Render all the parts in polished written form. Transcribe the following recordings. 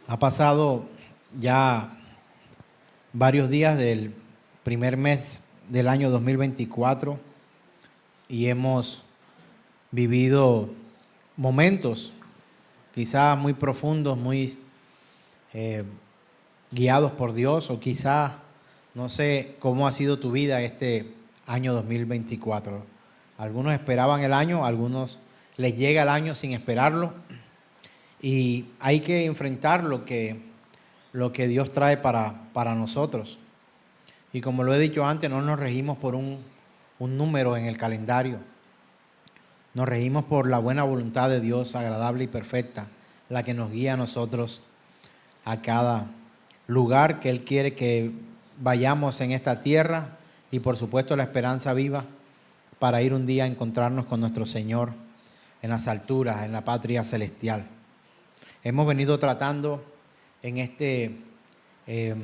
Ha pasado ya varios días del primer mes del año 2024 y hemos vivido momentos quizás muy profundos, muy eh, guiados por Dios, o quizás no sé cómo ha sido tu vida este año 2024. Algunos esperaban el año, algunos les llega el año sin esperarlo, y hay que enfrentar lo que Dios trae para nosotros. Y como lo he dicho antes, no nos regimos por un número en el calendario. Nos regimos por la buena voluntad de Dios, agradable y perfecta, la que nos guía a nosotros a cada lugar que Él quiere que vayamos en esta tierra, y por supuesto la esperanza viva para ir un día a encontrarnos con nuestro Señor en las alturas, en la patria celestial. Hemos venido tratando en este eh,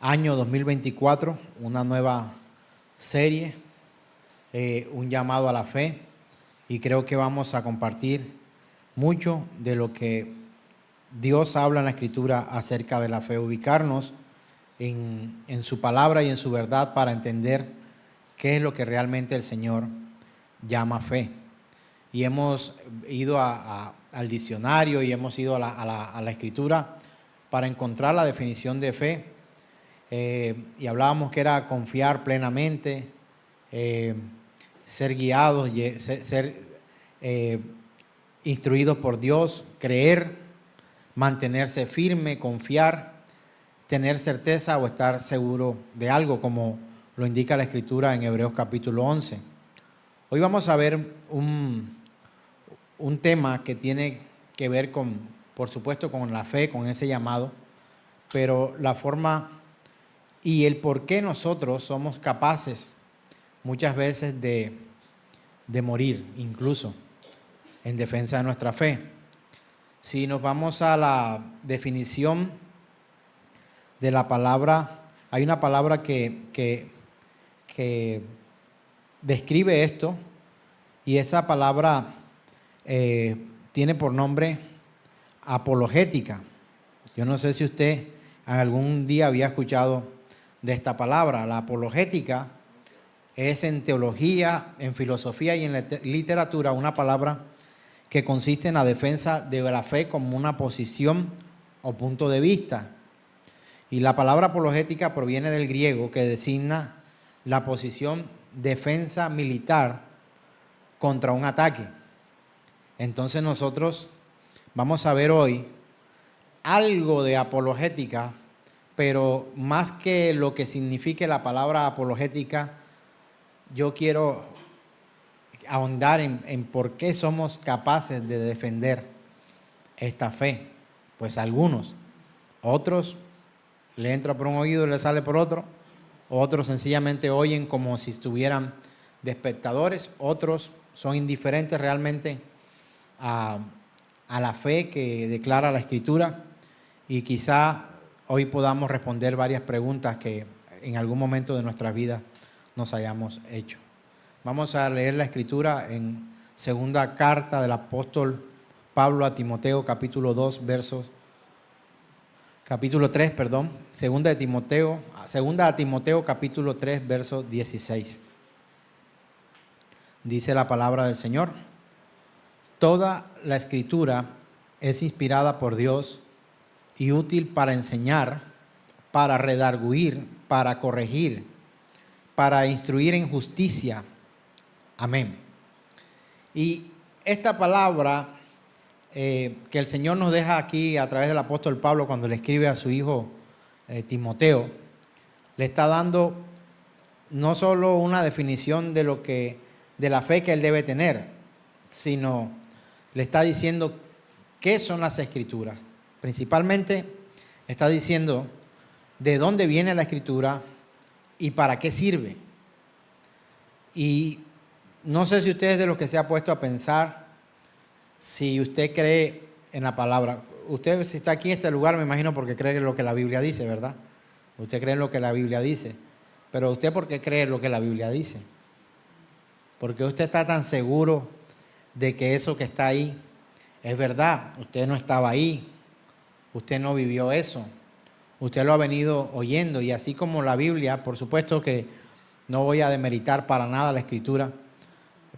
año 2024 una nueva serie, un llamado a la fe, y creo que vamos a compartir mucho de lo que Dios habla en la Escritura acerca de la fe, ubicarnos en su palabra y en su verdad para entender qué es lo que realmente el Señor llama fe. Y hemos ido al diccionario y hemos ido a la Escritura para encontrar la definición de fe. Y hablábamos que era confiar plenamente, ser guiados, ser instruidos por Dios, creer, mantenerse firme, confiar, tener certeza o estar seguro de algo, como lo indica la Escritura en Hebreos capítulo 11. Hoy vamos a ver un tema que tiene que ver con, por supuesto, con la fe, con ese llamado, pero la forma y el por qué nosotros somos capaces muchas veces de morir, incluso en defensa de nuestra fe. Si nos vamos a la definición de la palabra, hay una palabra que describe esto, y esa palabra tiene por nombre apologética. Yo no sé si usted algún día había escuchado de esta palabra. La apologética es en teología, en filosofía y en literatura una palabra que consiste en la defensa de la fe como una posición o punto de vista. Y la palabra apologética proviene del griego, que designa la posición defensa militar contra un ataque. Entonces nosotros vamos a ver hoy algo de apologética, pero más que lo que signifique la palabra apologética, yo quiero ahondar en por qué somos capaces de defender esta fe. Pues algunos, otros le entra por un oído y le sale por otro, otros sencillamente oyen como si estuvieran de espectadores, otros son indiferentes realmente a la fe que declara la Escritura, y quizá hoy podamos responder varias preguntas que en algún momento de nuestra vida nos hayamos hecho. Vamos a leer la Escritura en segunda carta del apóstol Pablo a Timoteo, capítulo 3, segunda a Timoteo, capítulo 3, verso 16. Dice la palabra del Señor: toda la Escritura es inspirada por Dios y útil para enseñar, para redarguir, para corregir, para instruir en justicia. Amén. Y esta palabra que el Señor nos deja aquí a través del apóstol Pablo cuando le escribe a su hijo Timoteo, le está dando no solo una definición de la fe que él debe tener, sino le está diciendo qué son las Escrituras. Principalmente está diciendo de dónde viene la Escritura y para qué sirve. Y no sé si usted es de los que se ha puesto a pensar si usted cree en la palabra. Usted, si está aquí en este lugar, me imagino porque cree en lo que la Biblia dice, ¿verdad? Usted cree en lo que la Biblia dice. Pero usted, ¿por qué cree en lo que la Biblia dice? Porque usted está tan seguro de que eso que está ahí es verdad. Usted no estaba ahí. Usted no vivió eso. Usted lo ha venido oyendo, y así como la Biblia, por supuesto que no voy a demeritar para nada la Escritura.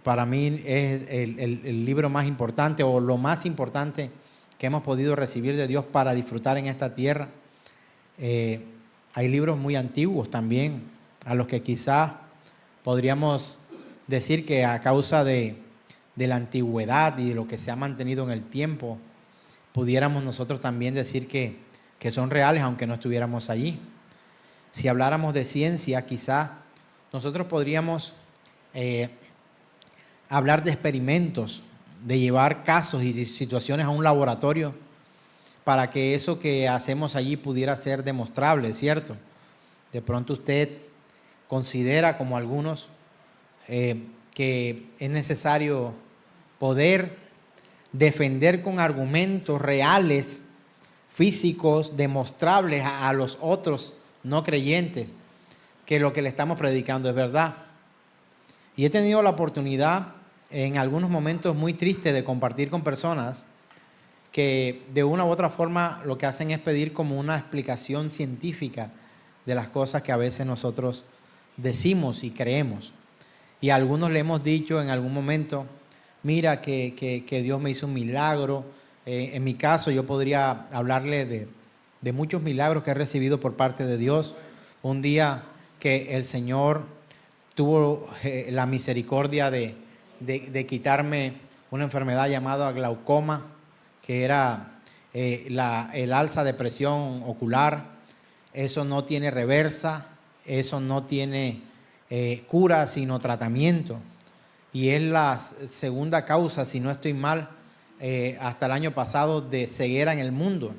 Para mí es el libro más importante, o lo más importante que hemos podido recibir de Dios para disfrutar en esta tierra. Hay libros muy antiguos también, a los que quizás podríamos decir que a causa de la antigüedad y de lo que se ha mantenido en el tiempo, pudiéramos nosotros también decir que son reales, aunque no estuviéramos allí. Si habláramos de ciencia, quizás nosotros podríamos hablar de experimentos, de llevar casos y situaciones a un laboratorio para que eso que hacemos allí pudiera ser demostrable, ¿cierto? De pronto usted considera, como algunos, que es necesario poder defender con argumentos reales, físicos, demostrables a los otros no creyentes, que lo que le estamos predicando es verdad. Y he tenido la oportunidad en algunos momentos muy tristes de compartir con personas que de una u otra forma lo que hacen es pedir como una explicación científica de las cosas que a veces nosotros decimos y creemos. Y a algunos le hemos dicho en algún momento, mira que Dios me hizo un milagro. En mi caso yo podría hablarle de muchos milagros que he recibido por parte de Dios. Un día que el Señor tuvo la misericordia de quitarme una enfermedad llamada glaucoma, que era el alza de presión ocular. Eso no tiene reversa, eso no tiene cura, sino tratamiento. Y es la segunda causa, si no estoy mal, hasta el año pasado, de ceguera en el mundo.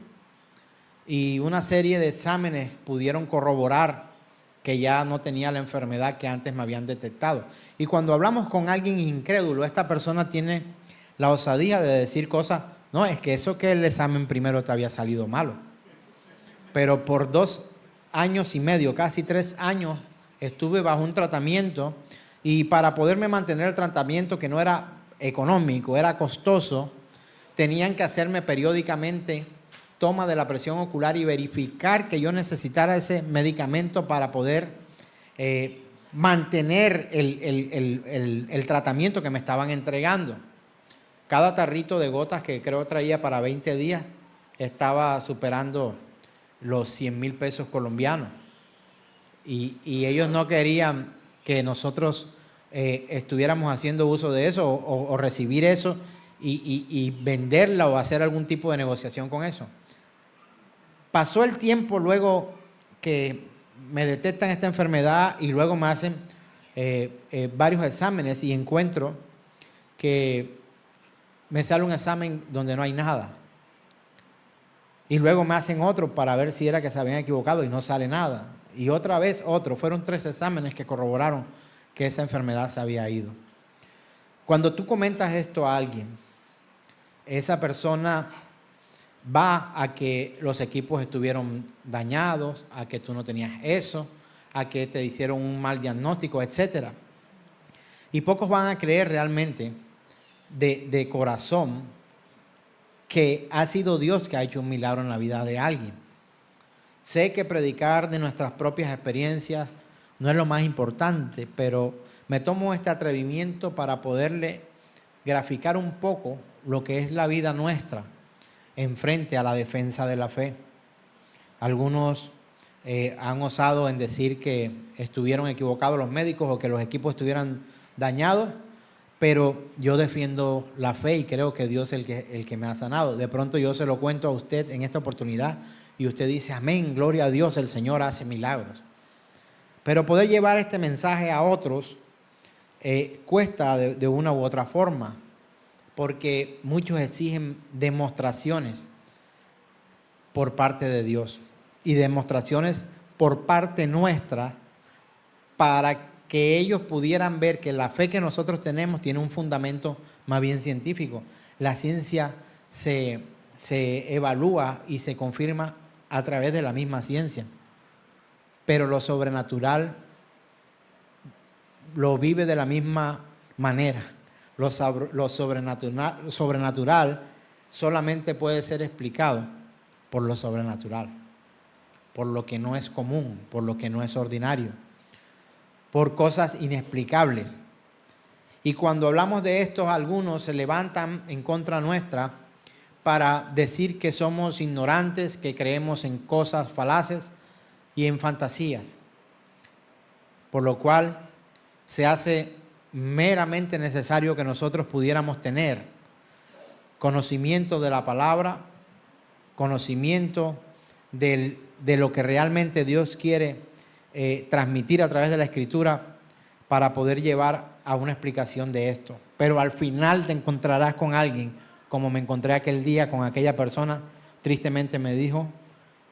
Y una serie de exámenes pudieron corroborar que ya no tenía la enfermedad que antes me habían detectado. Y cuando hablamos con alguien incrédulo, esta persona tiene la osadía de decir cosas, no, es que eso que el examen primero te había salido malo. Pero por 2 años y medio, casi 3 años, estuve bajo un tratamiento, y para poderme mantener el tratamiento, que no era económico, era costoso, tenían que hacerme periódicamente toma de la presión ocular y verificar que yo necesitara ese medicamento para poder mantener el tratamiento que me estaban entregando. Cada tarrito de gotas que creo traía para 20 días estaba superando los 100,000 pesos colombianos. Y ellos no querían que nosotros estuviéramos haciendo uso de eso o recibir eso y venderla o hacer algún tipo de negociación con eso. Pasó el tiempo luego que me detectan esta enfermedad, y luego me hacen varios exámenes, y encuentro que me sale un examen donde no hay nada. Y luego me hacen otro para ver si era que se habían equivocado, y no sale nada. Y otra vez otro. Fueron 3 exámenes que corroboraron que esa enfermedad se había ido. Cuando tú comentas esto a alguien, esa persona va a que los equipos estuvieron dañados, a que tú no tenías eso, a que te hicieron un mal diagnóstico, etc. Y pocos van a creer realmente de corazón que ha sido Dios que ha hecho un milagro en la vida de alguien. Sé que predicar de nuestras propias experiencias no es lo más importante, pero me tomo este atrevimiento para poderle graficar un poco lo que es la vida nuestra en frente a la defensa de la fe. Algunos han osado en decir que estuvieron equivocados los médicos o que los equipos estuvieran dañados, pero yo defiendo la fe y creo que Dios es el que me ha sanado. De pronto yo se lo cuento a usted en esta oportunidad y usted dice, amén, gloria a Dios, el Señor hace milagros. Pero poder llevar este mensaje a otros cuesta de una u otra forma, porque muchos exigen demostraciones por parte de Dios y demostraciones por parte nuestra para que ellos pudieran ver que la fe que nosotros tenemos tiene un fundamento más bien científico. La ciencia se evalúa y se confirma a través de la misma ciencia, pero lo sobrenatural lo vive de la misma manera. Lo sobrenatural solamente puede ser explicado por lo sobrenatural, por lo que no es común, por lo que no es ordinario, por cosas inexplicables. Y cuando hablamos de esto, algunos se levantan en contra nuestra para decir que somos ignorantes, que creemos en cosas falaces y en fantasías, por lo cual se hace meramente necesario que nosotros pudiéramos tener conocimiento de la palabra, conocimiento de lo que realmente Dios quiere transmitir a través de la Escritura para poder llevar a una explicación de esto. Pero al final te encontrarás con alguien, como me encontré aquel día con aquella persona, tristemente me dijo,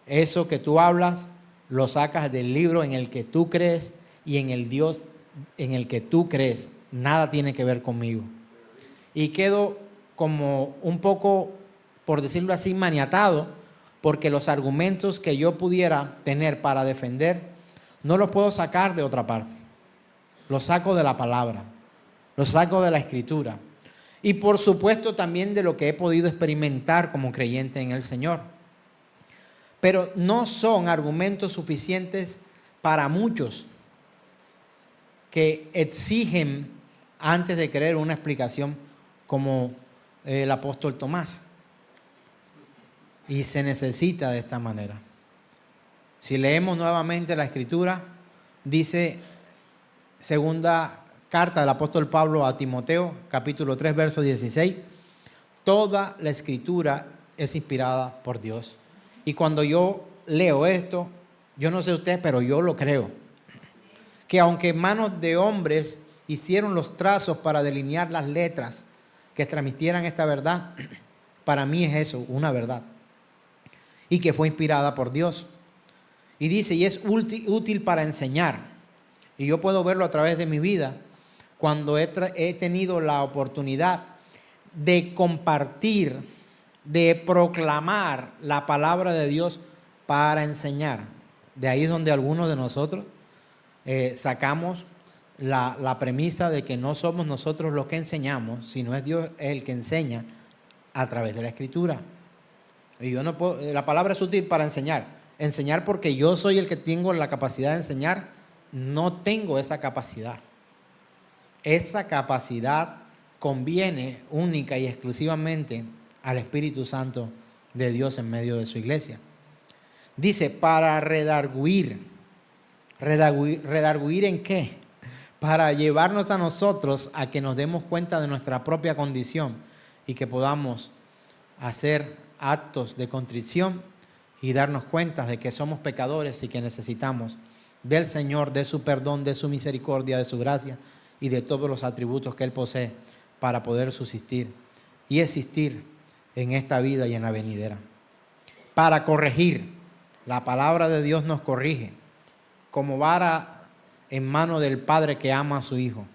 eso que tú hablas lo sacas del libro en el que tú crees y en el Dios en el que tú crees, nada tiene que ver conmigo. Y quedo como un poco, por decirlo así, maniatado, porque los argumentos que yo pudiera tener para defender, no los puedo sacar de otra parte. Los saco de la palabra, los saco de la Escritura. Y por supuesto también de lo que he podido experimentar como creyente en el Señor. Pero no son argumentos suficientes para muchos que exigen antes de creer una explicación como el apóstol Tomás. Y se necesita de esta manera. Si leemos nuevamente la Escritura, dice segunda carta del apóstol Pablo a Timoteo, capítulo 3, verso 16, toda la Escritura es inspirada por Dios. Y cuando yo leo esto, yo no sé usted, pero yo lo creo. Que aunque manos de hombres hicieron los trazos para delinear las letras que transmitieran esta verdad, para mí es eso, una verdad. Y que fue inspirada por Dios. Y dice, y es útil para enseñar. Y yo puedo verlo a través de mi vida, cuando he tenido la oportunidad de compartir, de proclamar la palabra de Dios para enseñar. De ahí es donde algunos de nosotros sacamos la premisa de que no somos nosotros los que enseñamos, sino es Dios el que enseña a través de la Escritura. Y yo no puedo, la palabra es útil para enseñar. Enseñar porque yo soy el que tengo la capacidad de enseñar, no tengo esa capacidad. Esa capacidad conviene única y exclusivamente al Espíritu Santo de Dios en medio de su iglesia. Dice, para redarguir. ¿Redarguir en qué? Para llevarnos a nosotros a que nos demos cuenta de nuestra propia condición y que podamos hacer actos de contrición y darnos cuenta de que somos pecadores y que necesitamos del Señor, de su perdón, de su misericordia, de su gracia y de todos los atributos que Él posee para poder subsistir y existir en esta vida y en la venidera. Para corregir, la palabra de Dios nos corrige como vara en mano del Padre que ama a su Hijo.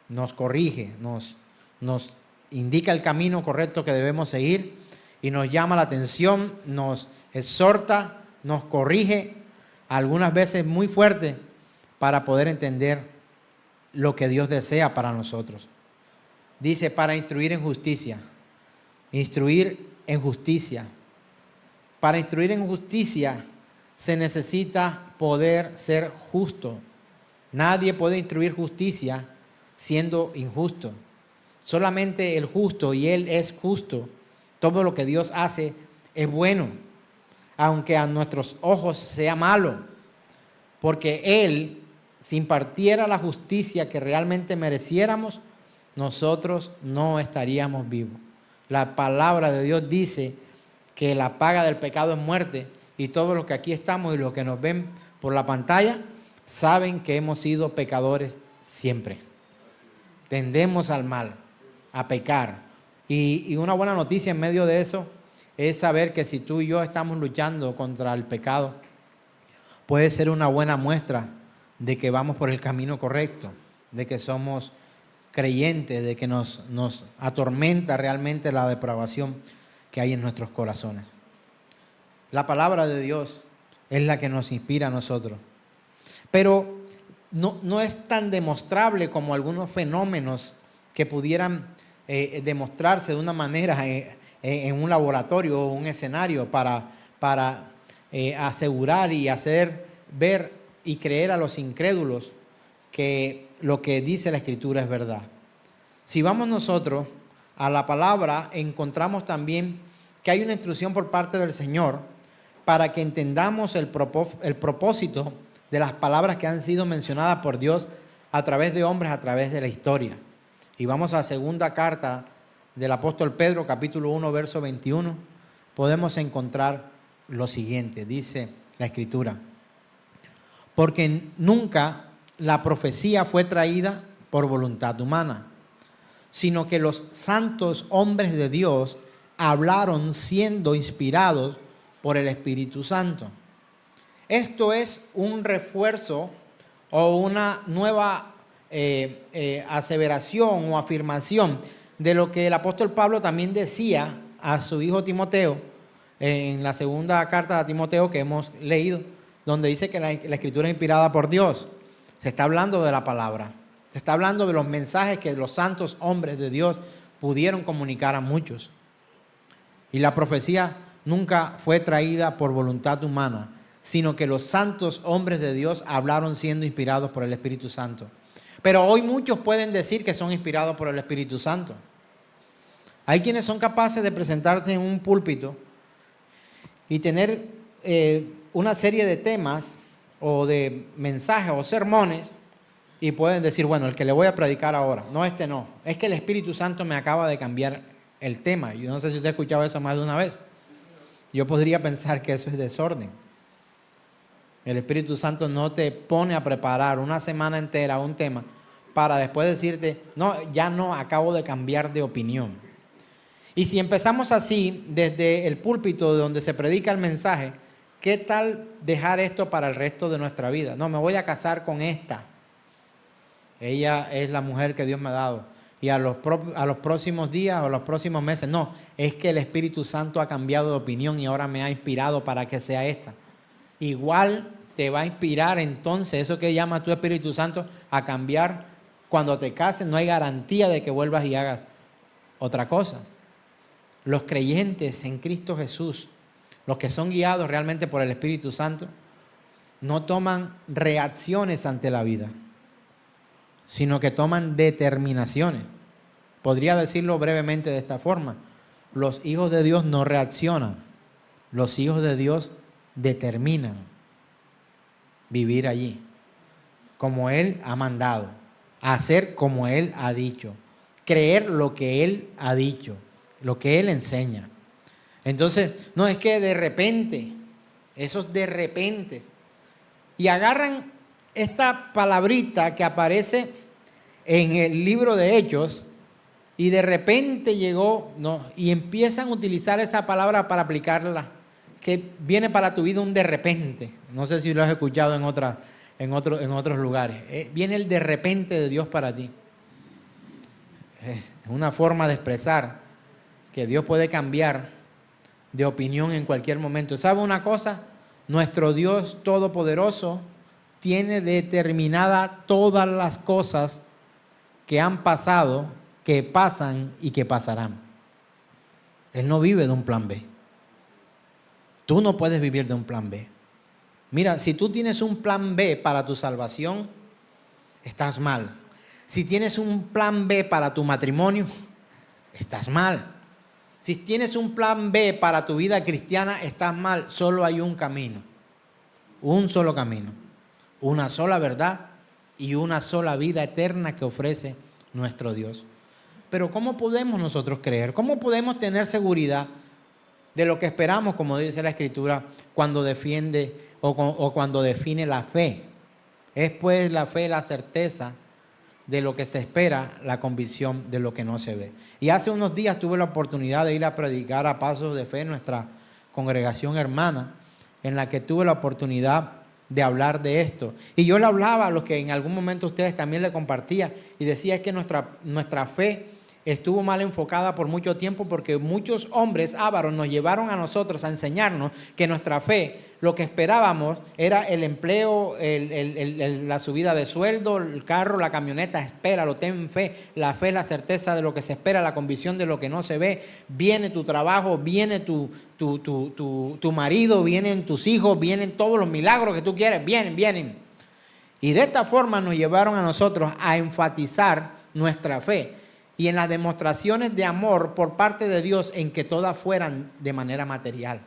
Nos corrige, nos indica el camino correcto que debemos seguir y nos llama la atención, nos exhorta, nos corrige, algunas veces muy fuerte, para poder entender lo que Dios desea para nosotros. Dice, para instruir en justicia. Instruir en justicia. Para instruir en justicia se necesita poder ser justo. Nadie puede instruir justicia siendo injusto. Solamente el justo, y Él es justo. Todo lo que Dios hace es bueno, aunque a nuestros ojos sea malo, porque Él, si impartiera la justicia que realmente mereciéramos, nosotros no estaríamos vivos. La palabra de Dios dice que la paga del pecado es muerte, y todos los que aquí estamos y los que nos ven por la pantalla saben que hemos sido pecadores siempre. Tendemos al mal, a pecar. Y una buena noticia en medio de eso es saber que si tú y yo estamos luchando contra el pecado, puede ser una buena muestra de que vamos por el camino correcto, de que somos creyentes, de que nos atormenta realmente la depravación que hay en nuestros corazones. La palabra de Dios es la que nos inspira a nosotros. Pero no es tan demostrable como algunos fenómenos que pudieran demostrarse de una manera en un laboratorio o un escenario para asegurar y hacer ver y creer a los incrédulos que lo que dice la Escritura es verdad. Si vamos nosotros a la palabra, encontramos también que hay una instrucción por parte del Señor para que entendamos el propósito de las palabras que han sido mencionadas por Dios a través de hombres, a través de la historia. Y vamos a la segunda carta del apóstol Pedro, capítulo 1, verso 21. Podemos encontrar lo siguiente, dice la Escritura: porque nunca la profecía fue traída por voluntad humana, sino que los santos hombres de Dios hablaron siendo inspirados por el Espíritu Santo. Esto es un refuerzo o una nueva aseveración o afirmación de lo que el apóstol Pablo también decía a su hijo Timoteo en la segunda carta de Timoteo que hemos leído, donde dice que la Escritura es inspirada por Dios. Se está hablando de la palabra, se está hablando de los mensajes que los santos hombres de Dios pudieron comunicar a muchos. Y la profecía nunca fue traída por voluntad humana, sino que los santos hombres de Dios hablaron siendo inspirados por el Espíritu Santo. Pero hoy muchos pueden decir que son inspirados por el Espíritu Santo. Hay quienes son capaces de presentarse en un púlpito y tener una serie de temas o de mensajes o sermones y pueden decir, bueno, el que le voy a predicar ahora, no, este no, es que el Espíritu Santo me acaba de cambiar el tema. Yo no sé si usted ha escuchado eso más de una vez. Yo podría pensar que eso es desorden. El Espíritu Santo no te pone a preparar una semana entera un tema para después decirte, no, ya no, acabo de cambiar de opinión. Y si empezamos así, desde el púlpito donde se predica el mensaje, ¿qué tal dejar esto para el resto de nuestra vida? No, me voy a casar con esta. Ella es la mujer que Dios me ha dado. Y a los próximos días o a los próximos meses, no, es que el Espíritu Santo ha cambiado de opinión y ahora me ha inspirado para que sea esta. Igual te va a inspirar entonces eso que llama tu Espíritu Santo a cambiar cuando te cases. No hay garantía de que vuelvas y hagas otra cosa. Los creyentes en Cristo Jesús, los que son guiados realmente por el Espíritu Santo, no toman reacciones ante la vida, sino que toman determinaciones. Podría decirlo brevemente de esta forma: los hijos de Dios no reaccionan, los hijos de Dios determinan vivir allí, como Él ha mandado, hacer como Él ha dicho, creer lo que Él ha dicho, lo que Él enseña. Entonces, no es que de repente, esos de repente, y agarran esta palabrita que aparece en el libro de Hechos, y de repente llegó, no, y empiezan a utilizar esa palabra para aplicarla, que viene para tu vida un de repente. No sé si lo has escuchado en otros lugares. Viene el de repente de Dios para ti. Es una forma de expresar que Dios puede cambiar de opinión en cualquier momento. ¿Sabe una cosa? Nuestro Dios Todopoderoso tiene determinada todas las cosas que han pasado, que pasan y que pasarán. Él no vive de un plan B. Tú no puedes vivir de un plan B. Mira, si tú tienes un plan B para tu salvación, estás mal. Si tienes un plan B para tu matrimonio, estás mal. Si tienes un plan B para tu vida cristiana, estás mal. Solo hay un camino, un solo camino, una sola verdad y una sola vida eterna que ofrece nuestro Dios. Pero ¿cómo podemos nosotros creer? ¿Cómo podemos tener seguridad de lo que esperamos, como dice la Escritura, cuando defiende o cuando define la fe? Es pues la fe la certeza de lo que se espera, la convicción de lo que no se ve. Y hace unos días tuve la oportunidad de ir a predicar a Pasos de Fe en nuestra congregación hermana, en la que tuve la oportunidad de hablar de esto. Y yo le hablaba a los que en algún momento ustedes también le compartía y decía que nuestra fe estuvo mal enfocada por mucho tiempo porque muchos hombres ávaros nos llevaron a nosotros a enseñarnos que nuestra fe, lo que esperábamos era el empleo, la subida de sueldo, el carro, la camioneta. Espéralo, ten fe. La fe es la certeza de lo que se espera, la convicción de lo que no se ve. Viene tu trabajo, viene tu marido, vienen tus hijos, vienen todos los milagros que tú quieres, vienen. Y de esta forma nos llevaron a nosotros a enfatizar nuestra fe y en las demostraciones de amor por parte de Dios en que todas fueran de manera material.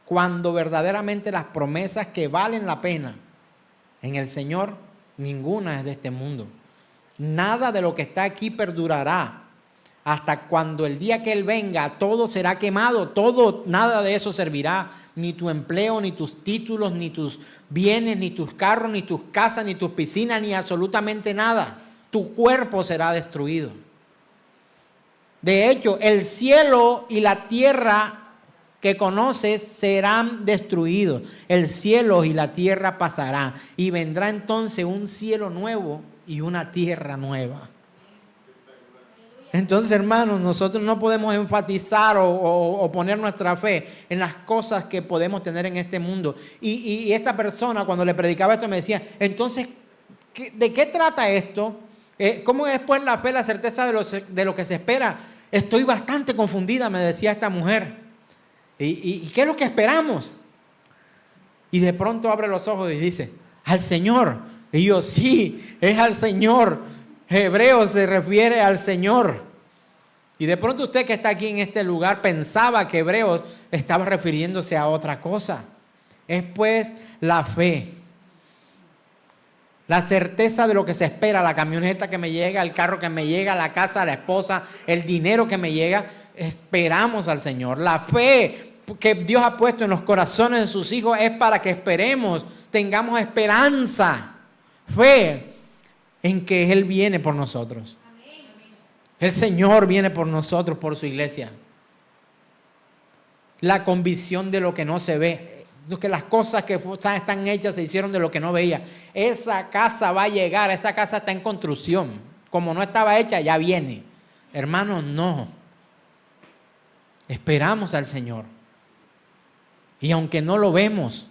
Cuando verdaderamente las promesas que valen la pena en el Señor, ninguna es de este mundo. Nada de lo que está aquí perdurará. Hasta cuando el día que Él venga, todo será quemado, todo, nada de eso servirá. Ni tu empleo, ni tus títulos, ni tus bienes, ni tus carros, ni tus casas, ni tus piscinas, ni absolutamente nada. Tu cuerpo será destruido. De hecho, el cielo y la tierra que conoces serán destruidos. El cielo y la tierra pasarán y vendrá entonces un cielo nuevo y una tierra nueva. Entonces, hermanos, nosotros no podemos enfatizar o poner nuestra fe en las cosas que podemos tener en este mundo. Y esta persona, cuando le predicaba esto, me decía, entonces, ¿de qué trata esto? ¿Cómo es pues la fe, la certeza de lo que se espera? Estoy bastante confundida, me decía esta mujer. ¿Y qué es lo que esperamos? Y de pronto abre los ojos y dice, al Señor. Y yo, sí, es al Señor. Hebreo se refiere al Señor. Y de pronto usted que está aquí en este lugar pensaba que Hebreos estaba refiriéndose a otra cosa. Es pues la fe. La certeza de lo que se espera, la camioneta que me llega, el carro que me llega, la casa, la esposa, el dinero que me llega. Esperamos al Señor. La fe que Dios ha puesto en los corazones de sus hijos es para que esperemos, tengamos esperanza, fe en que Él viene por nosotros. El Señor viene por nosotros, por su iglesia. La convicción de lo que no se ve, que las cosas que están hechas se hicieron de lo que no veía. Esa casa va a llegar, esa casa está en construcción. Como no estaba hecha, ya viene. Hermanos, no. Esperamos al Señor. Y aunque no lo vemos,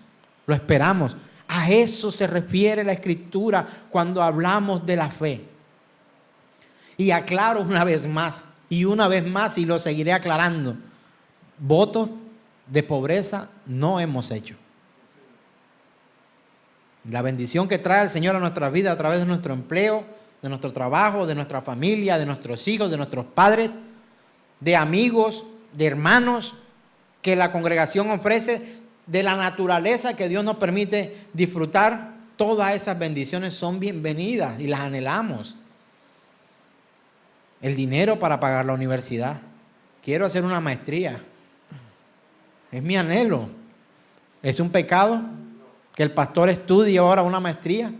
lo esperamos. A eso se refiere la Escritura cuando hablamos de la fe. Y aclaro una vez más, y lo seguiré aclarando. Votos de pobreza no hemos hecho. La bendición que trae el Señor a nuestra vida a través de nuestro empleo, de nuestro trabajo, de nuestra familia, de nuestros hijos, de nuestros padres, de amigos, de hermanos que la congregación ofrece, de la naturaleza que Dios nos permite disfrutar, todas esas bendiciones son bienvenidas y las anhelamos. El dinero para pagar la universidad. Quiero hacer una maestría. Es mi anhelo. ¿Es un pecado que el pastor estudie ahora una maestría?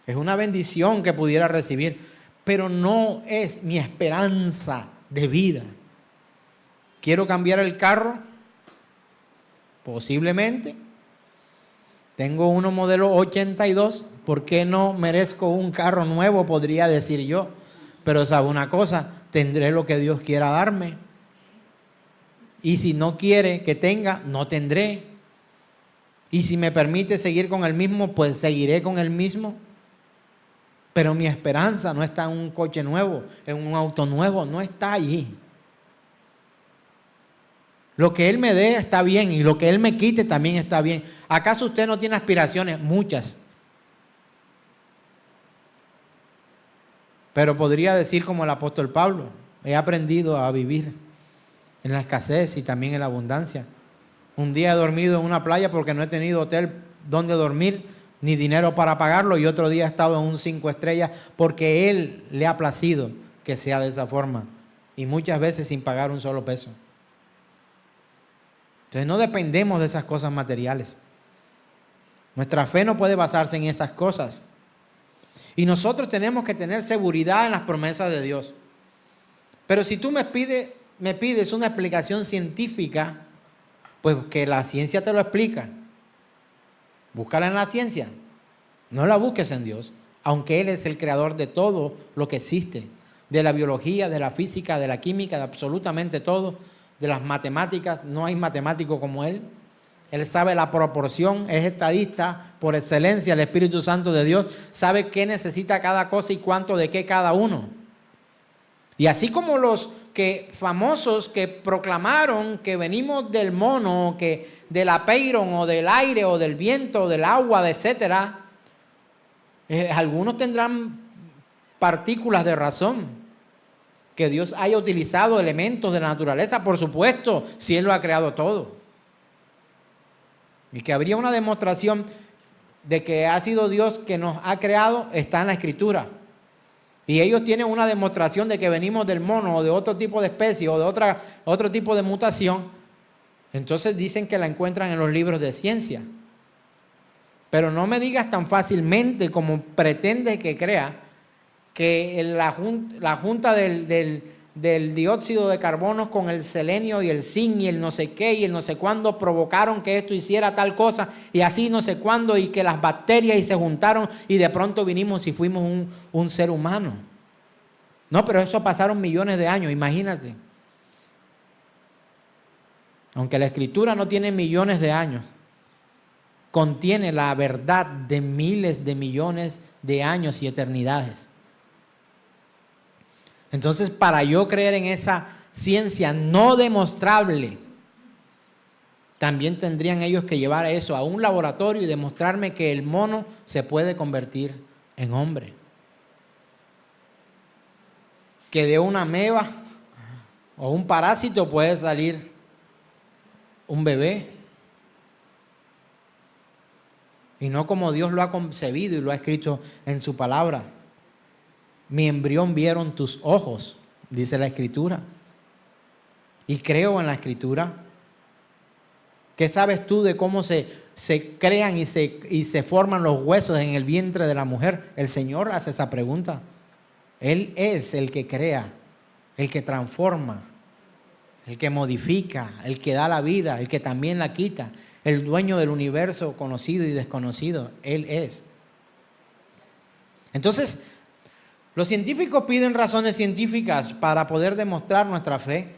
Es una bendición que pudiera recibir, pero no es mi esperanza de vida. ¿Quiero cambiar el carro? Posiblemente. Tengo uno modelo 82. ¿Por qué no merezco un carro nuevo? Podría decir yo. Pero sabe una cosa, tendré lo que Dios quiera darme. Y si no quiere que tenga, no tendré. Y si me permite seguir con el mismo, pues seguiré con el mismo. Pero mi esperanza no está en un coche nuevo, en un auto nuevo, no está allí. Lo que Él me dé está bien y lo que Él me quite también está bien. ¿Acaso usted no tiene aspiraciones? Muchas. Pero podría decir como el apóstol Pablo, he aprendido a vivir en la escasez y también en la abundancia. Un día he dormido en una playa porque no he tenido hotel donde dormir, ni dinero para pagarlo, y otro día he estado en un 5 estrellas porque Él le ha placido que sea de esa forma, y muchas veces sin pagar un solo peso. Entonces no dependemos de esas cosas materiales. Nuestra fe no puede basarse en esas cosas. Y nosotros tenemos que tener seguridad en las promesas de Dios. Pero si tú me pides una explicación científica, pues que la ciencia te lo explica. Búscala en la ciencia. No la busques en Dios. aunque Él es el creador de todo lo que existe, de la biología, de la física, de la química, de absolutamente todo, de las matemáticas. No hay matemático como Él. Él sabe la proporción, es estadista por excelencia. El Espíritu Santo de Dios sabe qué necesita cada cosa y cuánto de qué cada uno. Y así como los famosos que proclamaron que venimos del mono, que del apeiron o del aire o del viento, del agua, etcétera, algunos tendrán partículas de razón. Que Dios haya utilizado elementos de la naturaleza, por supuesto, si Él lo ha creado todo. Y que habría una demostración de que ha sido Dios que nos ha creado, está en la Escritura. Y ellos tienen una demostración de que venimos del mono o de otro tipo de especie o de otro tipo de mutación. Entonces dicen que la encuentran en los libros de ciencia. Pero no me digas tan fácilmente como pretende que crea que la junta del dióxido de carbono con el selenio y el zinc y el no sé qué y el no sé cuándo provocaron que esto hiciera tal cosa y así no sé cuándo, y que las bacterias y se juntaron y de pronto vinimos y fuimos un ser humano. No, pero eso pasaron millones de años, imagínate. Aunque la Escritura no tiene millones de años, contiene la verdad de miles de millones de años y eternidades. Entonces, para yo creer en esa ciencia no demostrable, también tendrían ellos que llevar eso a un laboratorio y demostrarme que el mono se puede convertir en hombre. Que de una ameba o un parásito puede salir un bebé. Y no como Dios lo ha concebido y lo ha escrito en su palabra. Mi embrión vieron tus ojos, dice la Escritura. Y creo en la Escritura. ¿Qué sabes tú de cómo se crean y se forman los huesos en el vientre de la mujer? El Señor hace esa pregunta. Él es el que crea, el que transforma, el que modifica, el que da la vida, el que también la quita, el dueño del universo conocido y desconocido. Él es. Entonces, los científicos piden razones científicas para poder demostrar nuestra fe.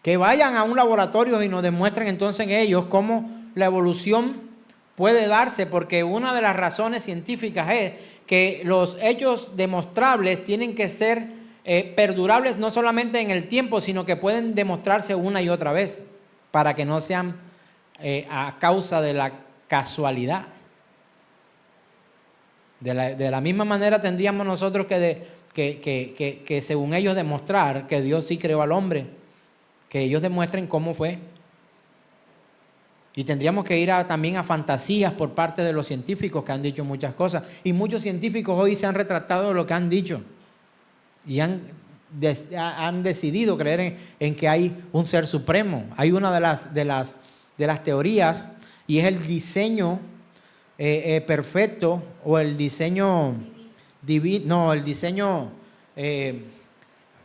Que vayan a un laboratorio y nos demuestren entonces ellos cómo la evolución puede darse, porque una de las razones científicas es que los hechos demostrables tienen que ser perdurables no solamente en el tiempo, sino que pueden demostrarse una y otra vez, para que no sean a causa de la casualidad. De la misma manera tendríamos nosotros que según ellos demostrar que Dios sí creó al hombre, que ellos demuestren cómo fue. Y tendríamos que ir también a fantasías por parte de los científicos que han dicho muchas cosas. Y muchos científicos hoy se han retractado de lo que han dicho. Y han decidido creer en que hay un ser supremo. Hay una de las teorías, y es el diseño perfecto, o el diseño divino, no, el diseño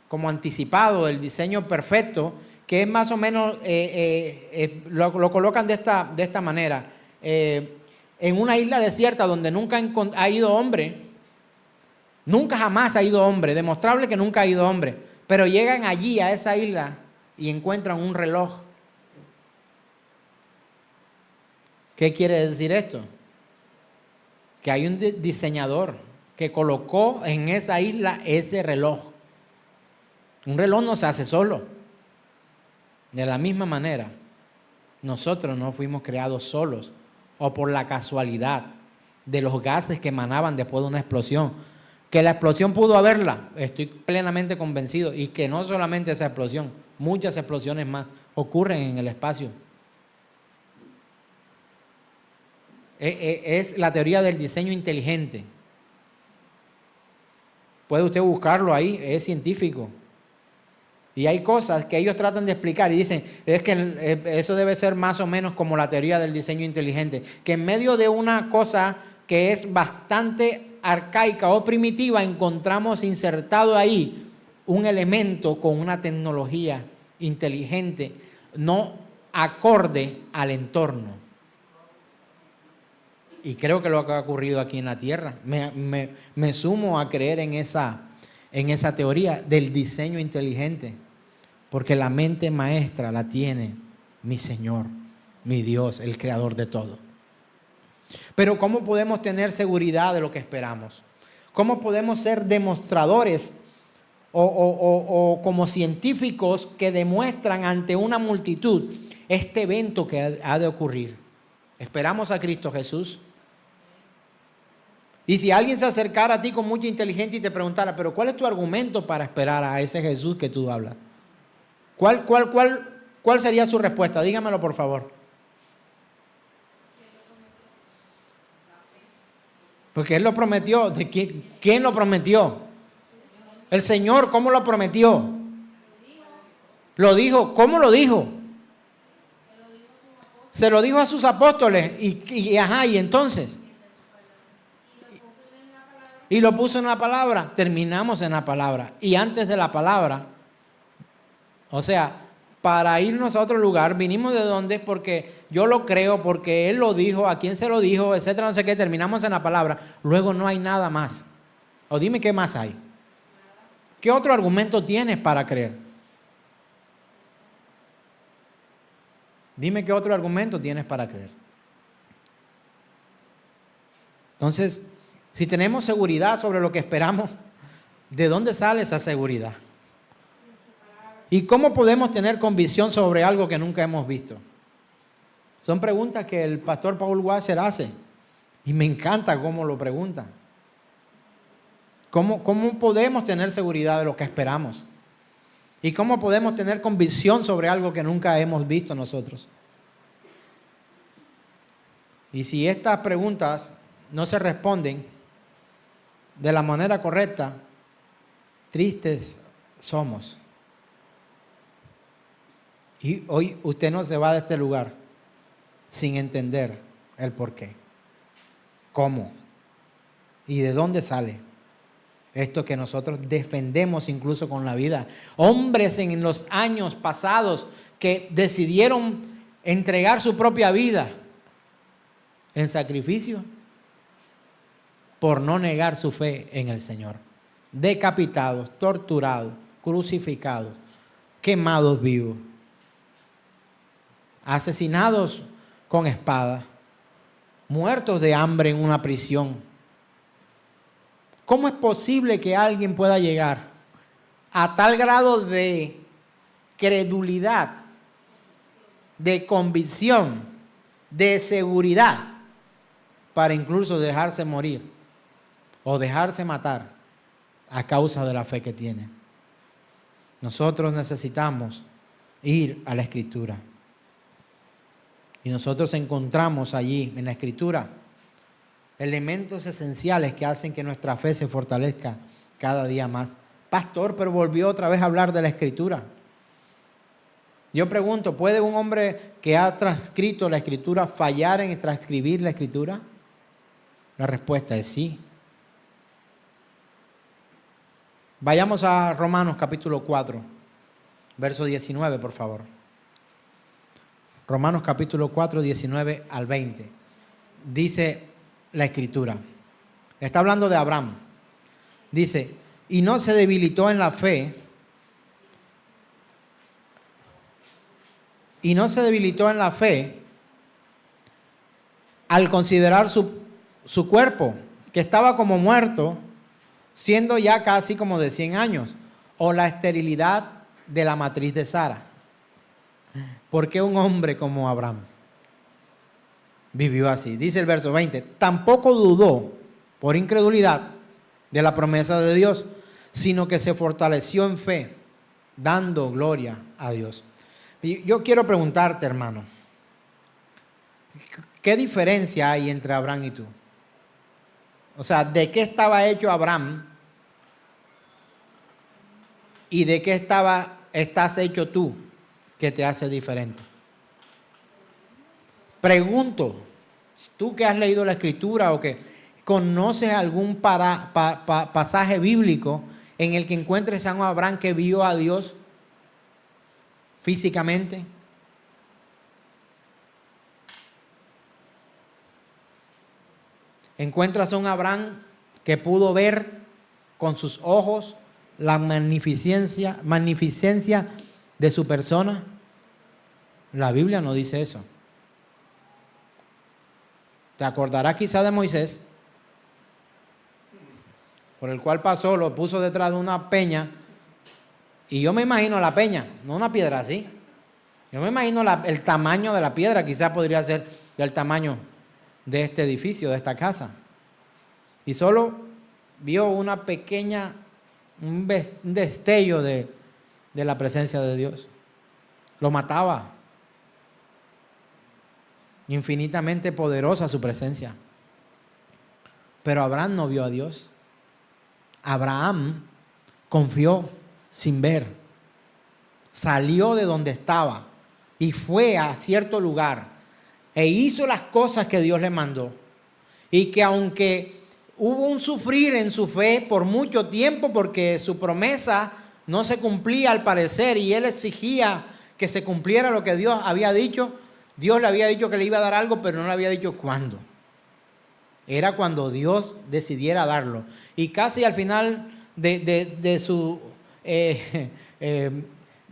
como anticipado, el diseño perfecto, que es más o menos, lo colocan de esta manera. En una isla desierta donde nunca ha ido hombre, nunca jamás ha ido hombre, demostrable que nunca ha ido hombre, pero llegan allí a esa isla y encuentran un reloj. ¿Qué quiere decir esto? Que hay un diseñador que colocó en esa isla ese reloj. Un reloj no se hace solo. De la misma manera, nosotros no fuimos creados solos o por la casualidad de los gases que emanaban después de una explosión. Que la explosión pudo haberla, estoy plenamente convencido, y que no solamente esa explosión, muchas explosiones más ocurren en el espacio. Es la teoría del diseño inteligente. Puede usted buscarlo ahí, es científico. Y hay cosas que ellos tratan de explicar y dicen, es que eso debe ser más o menos como la teoría del diseño inteligente, que en medio de una cosa que es bastante arcaica o primitiva, encontramos insertado ahí un elemento con una tecnología inteligente, no acorde al entorno. Y creo que lo que ha ocurrido aquí en la tierra. Me sumo a creer en esa teoría del diseño inteligente. Porque la mente maestra la tiene mi Señor, mi Dios, el creador de todo. Pero ¿cómo podemos tener seguridad de lo que esperamos? ¿Cómo podemos ser demostradores o como científicos que demuestran ante una multitud este evento que ha de ocurrir? Esperamos a Cristo Jesús. Y si alguien se acercara a ti con mucha inteligencia y te preguntara, pero ¿cuál es tu argumento para esperar a ese Jesús que tú hablas? ¿Cuál sería su respuesta? Dígamelo, por favor. Porque Él lo prometió. ¿De quién lo prometió? El Señor. ¿Cómo lo prometió? Lo dijo. ¿Cómo lo dijo? Se lo dijo a sus apóstoles. Y entonces. Y lo puso en la palabra. Terminamos en la palabra. Y antes de la palabra, o sea, para irnos a otro lugar, vinimos de dónde, porque yo lo creo, porque Él lo dijo, a quién se lo dijo, etcétera, no sé qué, terminamos en la palabra. Luego no hay nada más. O dime qué más hay. ¿Qué otro argumento tienes para creer? Dime qué otro argumento tienes para creer. Entonces, si tenemos seguridad sobre lo que esperamos, ¿de dónde sale esa seguridad? ¿Y cómo podemos tener convicción sobre algo que nunca hemos visto? Son preguntas que el pastor Paul Washer hace. Y me encanta cómo lo pregunta. ¿Cómo podemos tener seguridad de lo que esperamos? ¿Y cómo podemos tener convicción sobre algo que nunca hemos visto nosotros? Y si estas preguntas no se responden de la manera correcta, tristes somos. Y hoy usted no se va de este lugar sin entender el porqué, cómo y de dónde sale esto que nosotros defendemos incluso con la vida. Hombres en los años pasados que decidieron entregar su propia vida en sacrificio por no negar su fe en el Señor. Decapitados, torturados, crucificados, quemados vivos, asesinados con espada, muertos de hambre en una prisión. ¿Cómo es posible que alguien pueda llegar a tal grado de credulidad, de convicción, de seguridad, para incluso dejarse morir o dejarse matar a causa de la fe que tiene? Nosotros necesitamos ir a la Escritura. Y nosotros encontramos allí en la Escritura elementos esenciales que hacen que nuestra fe se fortalezca cada día más. Pastor, pero volvió otra vez a hablar de la Escritura. Yo pregunto, ¿puede un hombre que ha transcrito la Escritura fallar en transcribir la Escritura? La respuesta es sí. Vayamos a Romanos capítulo 4, verso 19, por favor. Romanos capítulo 4, 19 al 20. Dice la Escritura. Está hablando de Abraham. Dice, y no se debilitó en la fe. Y no se debilitó en la fe al considerar su cuerpo, que estaba como muerto, siendo ya casi como de 100 años, o la esterilidad de la matriz de Sara. ¿Por qué un hombre como Abraham vivió así? Dice el verso 20, tampoco dudó por incredulidad de la promesa de Dios, sino que se fortaleció en fe, dando gloria a Dios. Y yo quiero preguntarte, hermano, ¿qué diferencia hay entre Abraham y tú? O sea, ¿de qué estaba hecho Abraham y de qué estás hecho tú que te hace diferente? Pregunto, tú que has leído la Escritura o que conoces algún pasaje bíblico en el que encuentres a un Abraham que vio a Dios físicamente. encuentras a un Abraham que pudo ver con sus ojos la magnificencia de su persona. La Biblia no dice eso. Te acordarás quizá de Moisés, por el cual pasó, lo puso detrás de una peña, y yo me imagino la peña, no una piedra así. Yo me imagino el tamaño de la piedra, quizás podría ser del tamaño de este edificio, de esta casa. Y solo vio una pequeña, un destello de la presencia de Dios. Lo mataba. Infinitamente poderosa su presencia. Pero Abraham no vio a Dios. Abraham confió sin ver. Salió de donde estaba y fue a cierto lugar e hizo las cosas que Dios le mandó. Y que aunque hubo un sufrir en su fe por mucho tiempo, porque su promesa no se cumplía al parecer y él exigía que se cumpliera lo que Dios había dicho. Dios le había dicho que le iba a dar algo, pero no le había dicho cuándo. Era cuando Dios decidiera darlo. Y casi al final de su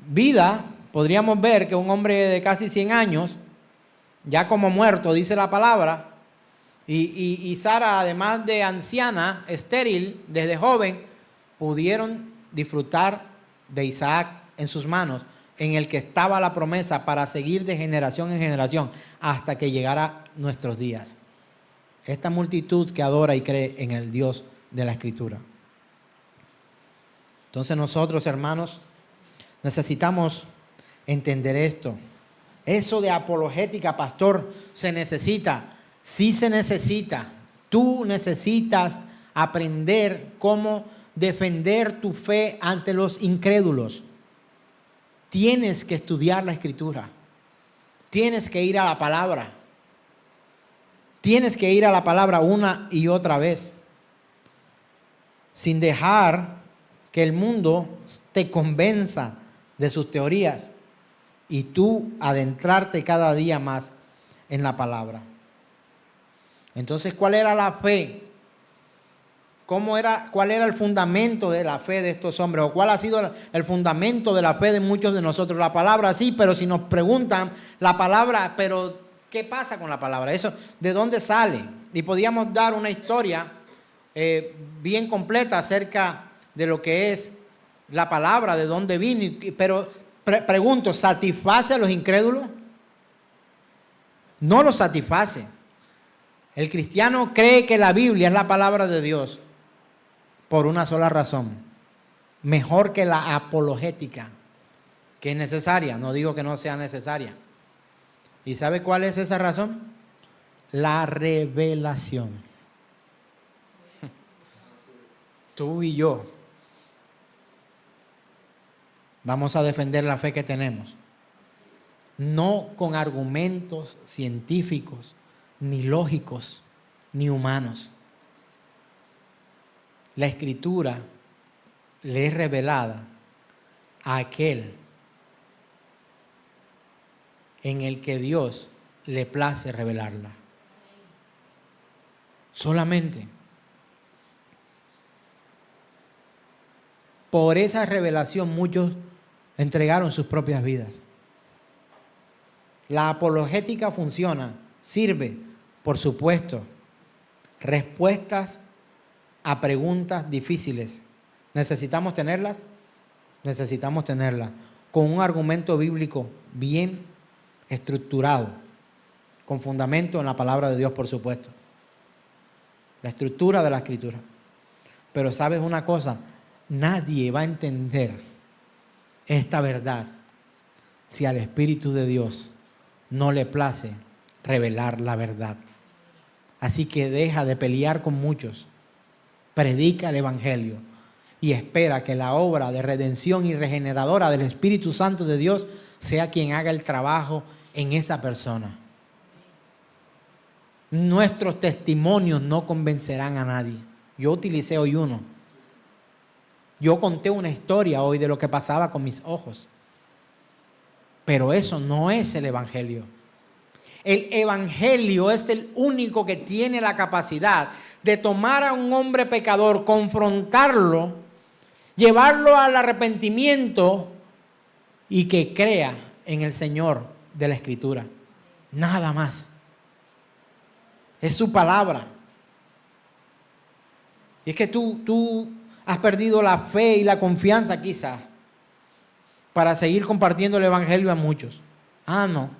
vida, podríamos ver que un hombre de casi 100 años, ya como muerto, dice la palabra, y Sara, además de anciana, estéril, desde joven, pudieron disfrutar de Isaac en sus manos, en el que estaba la promesa para seguir de generación en generación hasta que llegara nuestros días. Esta multitud que adora y cree en el Dios de la Escritura. Entonces nosotros, hermanos, necesitamos entender esto. Eso de apologética, pastor, se necesita. Sí se necesita. Tú necesitas aprender cómo defender tu fe ante los incrédulos. Tienes que estudiar la Escritura. Tienes que ir a la palabra. Tienes que ir a la palabra una y otra vez. Sin dejar que el mundo te convenza de sus teorías y tú adentrarte cada día más en la palabra. Entonces, ¿cuál era la fe? ¿Cuál era el fundamento de la fe de estos hombres? ¿O cuál ha sido el fundamento de la fe de muchos de nosotros? La palabra sí, pero si nos preguntan la palabra, pero ¿qué pasa con la palabra? Eso, ¿de dónde sale? Y podíamos dar una historia bien completa acerca de lo que es la palabra, de dónde vino. Pero pregunto, ¿satisface a los incrédulos? No los satisface. El cristiano cree que la Biblia es la palabra de Dios por una sola razón. Mejor que la apologética, que es necesaria. No digo que no sea necesaria. ¿Y sabe cuál es esa razón? La revelación. Tú y yo vamos a defender la fe que tenemos. No con argumentos científicos, ni lógicos, ni humanos. La Escritura le es revelada a aquel en el que Dios le place revelarla. Solamente. Por esa revelación muchos entregaron sus propias vidas. La apologética funciona, sirve, por supuesto, respuestas a preguntas difíciles. ¿Necesitamos tenerlas? Necesitamos tenerlas con un argumento bíblico bien estructurado, con fundamento en la palabra de Dios, por supuesto. La estructura de la Escritura. Pero ¿sabes una cosa? Nadie va a entender esta verdad si al Espíritu de Dios no le place revelar la verdad. Así que deja de pelear con muchos. Predica el Evangelio y espera que la obra de redención y regeneradora del Espíritu Santo de Dios sea quien haga el trabajo en esa persona. Nuestros testimonios no convencerán a nadie. Yo utilicé hoy uno. Yo conté una historia hoy de lo que pasaba con mis ojos. Pero eso no es el Evangelio. El evangelio es el único que tiene la capacidad de tomar a un hombre pecador, confrontarlo, llevarlo al arrepentimiento y que crea en el Señor de la Escritura. Nada más. Es su palabra. Y es que tú has perdido la fe y la confianza quizás para seguir compartiendo el evangelio a muchos. No.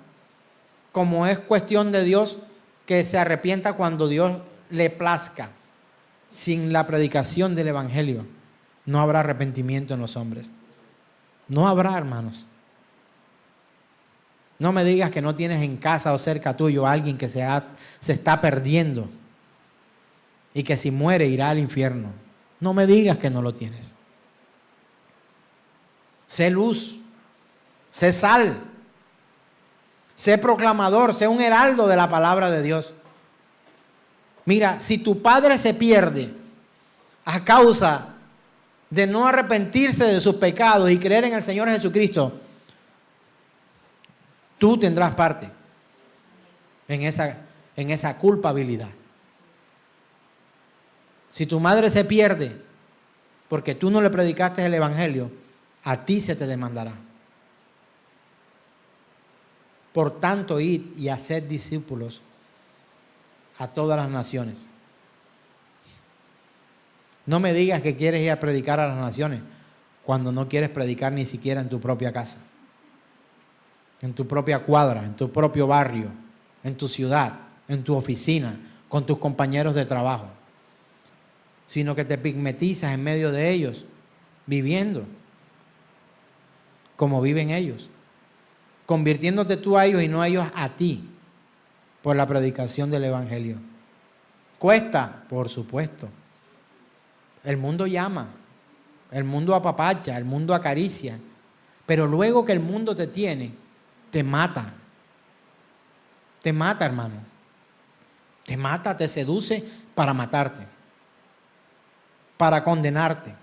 Como es cuestión de Dios que se arrepienta cuando Dios le plazca. Sin la predicación del evangelio no habrá arrepentimiento en los hombres. No habrá, hermanos. No me digas que no tienes en casa o cerca tuyo a alguien que se está perdiendo y que si muere irá al infierno. No me digas que no lo tienes. Sé luz, sé sal, sé proclamador, sé un heraldo de la palabra de Dios. Mira, si tu padre se pierde a causa de no arrepentirse de sus pecados y creer en el Señor Jesucristo, tú tendrás parte en esa culpabilidad. Si tu madre se pierde porque tú no le predicaste el evangelio, a ti se te demandará. Por tanto, id y haced discípulos a todas las naciones. No me digas que quieres ir a predicar a las naciones cuando no quieres predicar ni siquiera en tu propia casa, en tu propia cuadra, en tu propio barrio, en tu ciudad, en tu oficina, con tus compañeros de trabajo, sino que te pigmetizas en medio de ellos, viviendo como viven ellos, convirtiéndote tú a ellos y no a ellos a ti, por la predicación del evangelio. ¿Cuesta? Por supuesto. El mundo llama, el mundo apapacha, el mundo acaricia, pero luego que el mundo te tiene, te mata. Te mata, hermano. Te mata, te seduce para matarte, para condenarte.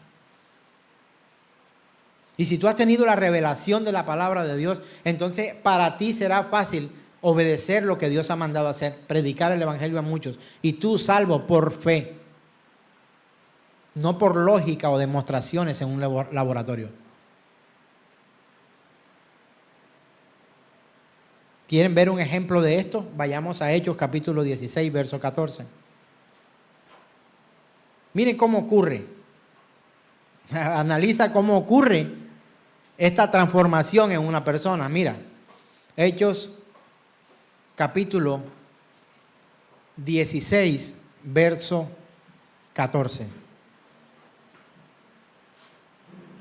Y si tú has tenido la revelación de la palabra de Dios, entonces para ti será fácil obedecer lo que Dios ha mandado hacer, predicar el evangelio a muchos. Y tú salvo por fe, no por lógica o demostraciones en un laboratorio. ¿Quieren ver un ejemplo de esto? Vayamos a Hechos capítulo 16, verso 14. Miren cómo ocurre. Analiza cómo ocurre esta transformación en una persona. Mira, Hechos capítulo 16, verso 14.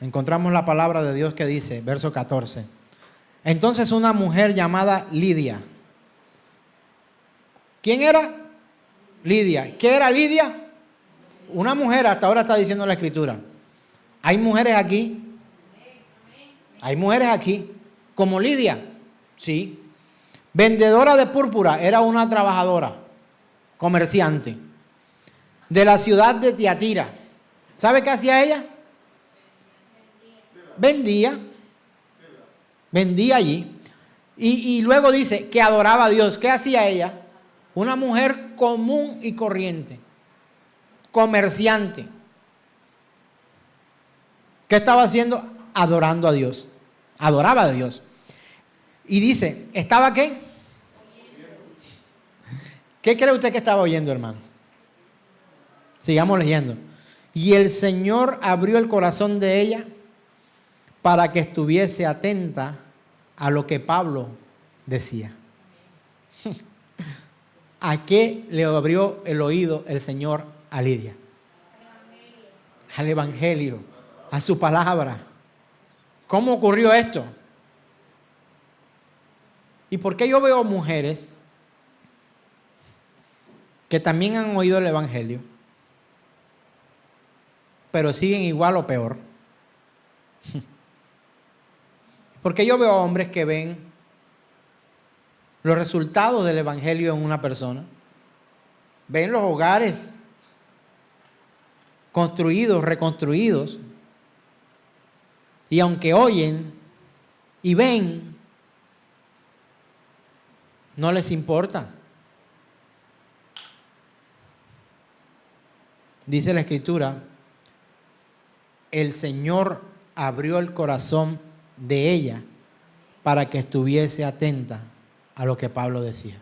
Encontramos la palabra de Dios que dice, verso 14. Entonces una mujer llamada Lidia. ¿Quién era? Lidia. ¿Qué era Lidia? Una mujer, hasta ahora está diciendo la Escritura. ¿Hay mujeres aquí? ¿Hay mujeres aquí? ¿Como Lidia? Sí. Vendedora de púrpura, era una trabajadora, comerciante, de la ciudad de Tiatira. ¿Sabe qué hacía ella? Vendía allí. Y luego dice que adoraba a Dios. ¿Qué hacía ella? Una mujer común y corriente, comerciante. ¿Qué estaba haciendo? Adorando a Dios. Adoraba a Dios. Y dice, ¿estaba qué? ¿Qué cree usted que estaba oyendo, hermano? Sigamos leyendo. Y el Señor abrió el corazón de ella para que estuviese atenta a lo que Pablo decía. ¿A qué le abrió el oído el Señor a Lidia? Al evangelio, a su palabra. ¿Cómo ocurrió esto? ¿Y por qué yo veo mujeres que también han oído el evangelio, pero siguen igual o peor? Porque yo veo hombres que ven los resultados del evangelio en una persona, ven los hogares construidos, reconstruidos, y aunque oyen y ven, No les importa. Dice la Escritura, el Señor abrió el corazón de ella para que estuviese atenta a lo que Pablo decía.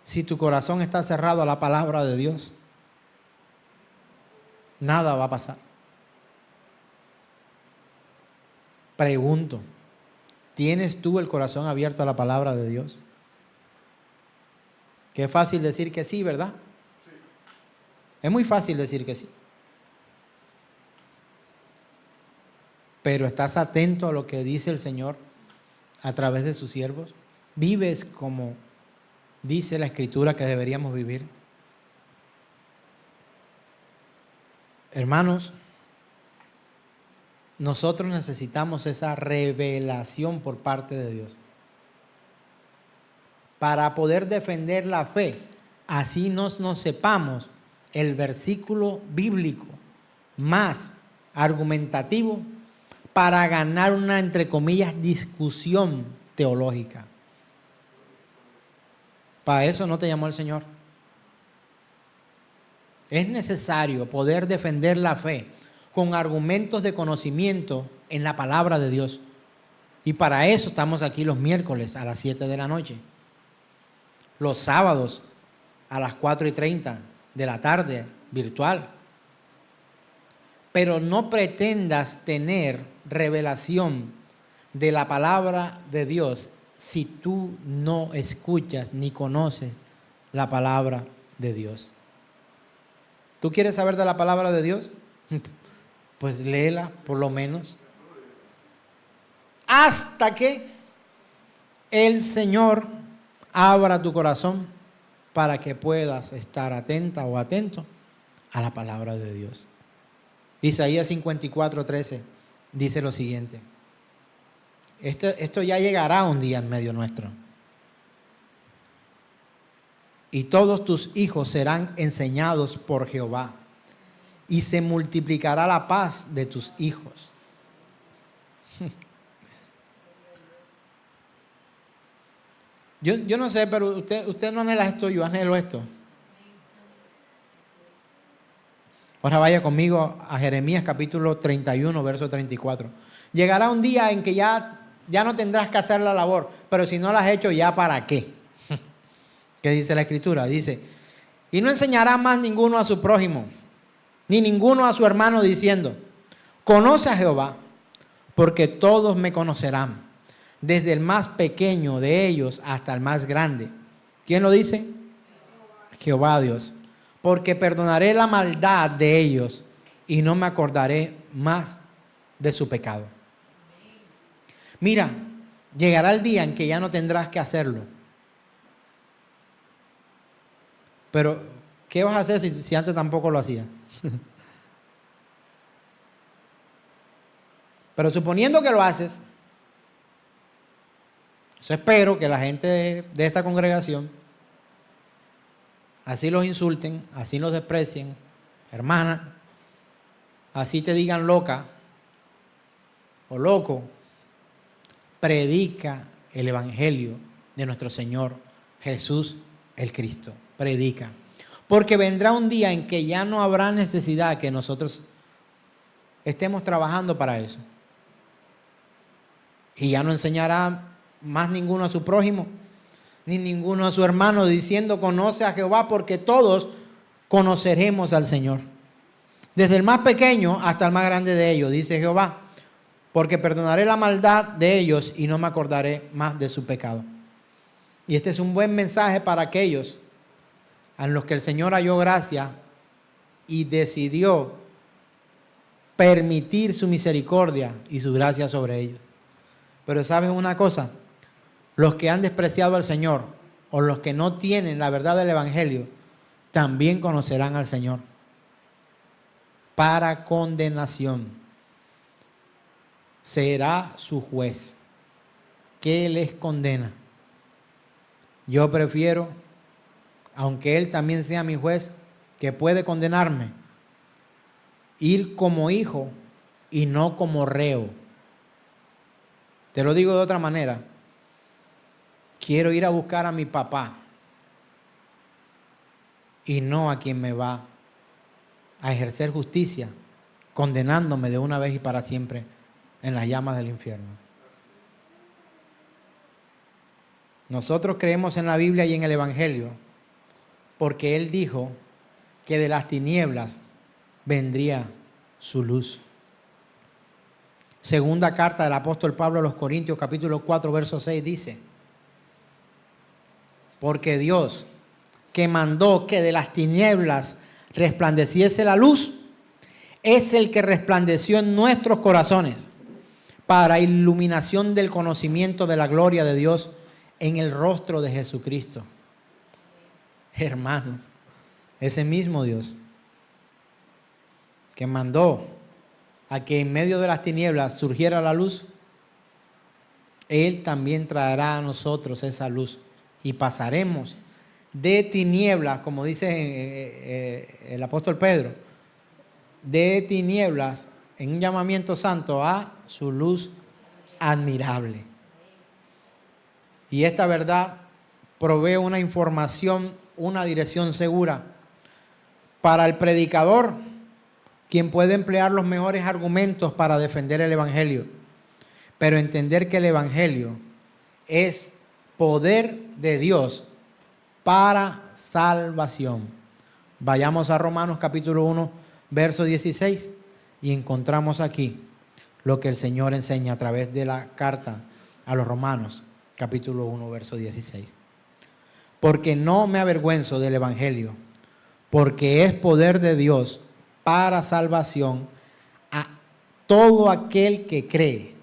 Si tu corazón está cerrado a la palabra de Dios, nada va a pasar. Pregunto, ¿tienes tú el corazón abierto a la palabra de Dios? Qué fácil decir que sí, ¿verdad? Sí. Es muy fácil decir que sí. Pero ¿estás atento a lo que dice el Señor a través de sus siervos? ¿Vives como dice la Escritura que deberíamos vivir? Hermanos, nosotros necesitamos esa revelación por parte de Dios para poder defender la fe. Así nos sepamos el versículo bíblico más argumentativo para ganar una, entre comillas, discusión teológica. Para eso no te llamó el Señor. Es necesario poder defender la fe con argumentos de conocimiento en la palabra de Dios. Y para eso estamos aquí los miércoles a las 7 de la noche. Los sábados a las 4:30 de la tarde, virtual. Pero no pretendas tener revelación de la palabra de Dios si tú no escuchas ni conoces la palabra de Dios. ¿Tú quieres saber de la palabra de Dios? Pues léela por lo menos. Hasta que el Señor abra tu corazón para que puedas estar atenta o atento a la palabra de Dios. Isaías 54:13 dice lo siguiente. Esto ya llegará un día en medio nuestro. Y todos tus hijos serán enseñados por Jehová, y se multiplicará la paz de tus hijos. Yo no sé, pero usted no anhela esto, yo anhelo esto. Ahora vaya conmigo a Jeremías capítulo 31, verso 34. Llegará un día en que ya no tendrás que hacer la labor, pero si no la has hecho, ¿ya para qué? ¿Qué dice la Escritura? Dice, y no enseñará más ninguno a su prójimo, ni ninguno a su hermano diciendo, conoce a Jehová, porque todos me conocerán, desde el más pequeño de ellos hasta el más grande. ¿Quién lo dice? Jehová Dios. Porque perdonaré la maldad de ellos y no me acordaré más de su pecado. Mira, llegará el día en que ya no tendrás que hacerlo. Pero, ¿qué vas a hacer si antes tampoco lo hacías? Pero suponiendo que lo haces, eso espero que la gente de esta congregación así los insulten, así los desprecien, hermana, así te digan loca o loco, predica el evangelio de nuestro Señor Jesús el Cristo. Predica. Porque vendrá un día en que ya no habrá necesidad que nosotros estemos trabajando para eso. Y ya no enseñará más ninguno a su prójimo, ni ninguno a su hermano, diciendo, conoce a Jehová, porque todos conoceremos al Señor. Desde el más pequeño hasta el más grande de ellos, dice Jehová, porque perdonaré la maldad de ellos y no me acordaré más de su pecado. Y este es un buen mensaje para aquellos a los que el Señor halló gracia y decidió permitir su misericordia y su gracia sobre ellos. Pero ¿sabes una cosa? Los que han despreciado al Señor o los que no tienen la verdad del Evangelio también conocerán al Señor para condenación. Será su juez que les condena. Yo prefiero, aunque Él también sea mi juez, que puede condenarme, ir como hijo y no como reo. Te lo digo de otra manera. quiero ir a buscar a mi papá y no a quien me va a ejercer justicia, condenándome de una vez y para siempre en las llamas del infierno. Nosotros creemos en la Biblia y en el Evangelio porque Él dijo que de las tinieblas vendría su luz. Segunda carta del apóstol Pablo a los Corintios, capítulo 4, verso 6 dice: porque Dios, que mandó que de las tinieblas resplandeciese la luz, es el que resplandeció en nuestros corazones para iluminación del conocimiento de la gloria de Dios en el rostro de Jesucristo. Hermanos, ese mismo Dios que mandó a que en medio de las tinieblas surgiera la luz, Él también traerá a nosotros esa luz y pasaremos de tinieblas, como dice el apóstol Pedro, de tinieblas en un llamamiento santo a su luz admirable. Y esta verdad provee una información, una dirección segura para el predicador, quien puede emplear los mejores argumentos para defender el Evangelio, pero entender que el Evangelio es poder de Dios para salvación. Vayamos a Romanos capítulo 1, verso 16 y encontramos aquí lo que el Señor enseña a través de la carta a los Romanos capítulo 1, verso 16. Porque no me avergüenzo del Evangelio, porque es poder de Dios para salvación a todo aquel que cree,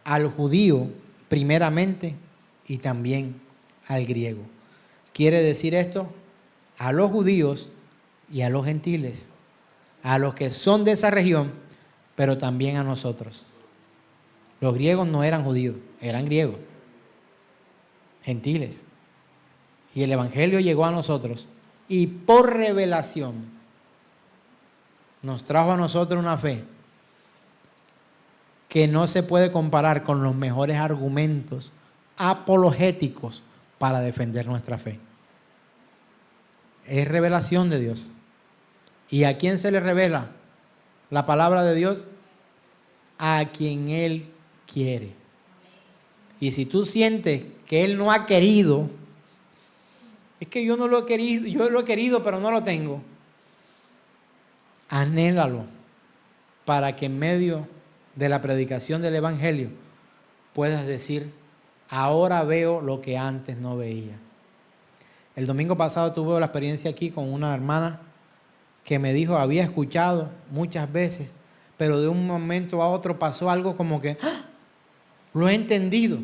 al judío primeramente y también al griego. Quiere decir esto a los judíos y a los gentiles, a los que son de esa región, pero también a nosotros. Los griegos no eran judíos, eran griegos, gentiles. Y el Evangelio llegó a nosotros y por revelación nos trajo a nosotros una fe que no se puede comparar con los mejores argumentos apologéticos para defender nuestra fe. Es revelación de Dios. ¿Y a quién se le revela la palabra de Dios? A quien Él quiere. Y si tú sientes que Él no ha querido, es que yo no lo he querido, yo lo he querido pero no lo tengo. Anhélalo para que en medio de la predicación del Evangelio puedas decir: ahora veo lo que antes no veía. El domingo pasado tuve la experiencia aquí con una hermana que me dijo, había escuchado muchas veces, pero de un momento a otro pasó algo como que ¡ah! Lo he entendido.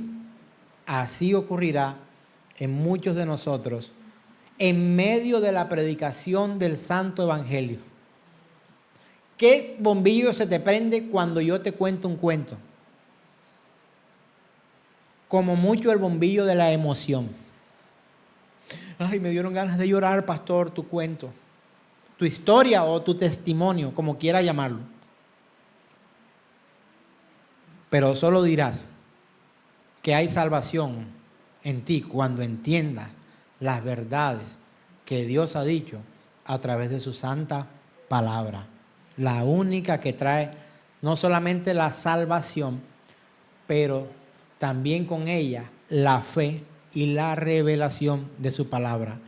Así ocurrirá en muchos de nosotros en medio de la predicación del Santo Evangelio. ¿Qué bombillo se te prende cuando yo te cuento un cuento? Como mucho el bombillo de la emoción. Ay, me dieron ganas de llorar, pastor, tu cuento, tu historia o tu testimonio, como quiera llamarlo. Pero solo dirás que hay salvación en ti cuando entiendas las verdades que Dios ha dicho a través de su santa palabra. La única que trae no solamente la salvación, pero también con ella la fe y la revelación de su palabra.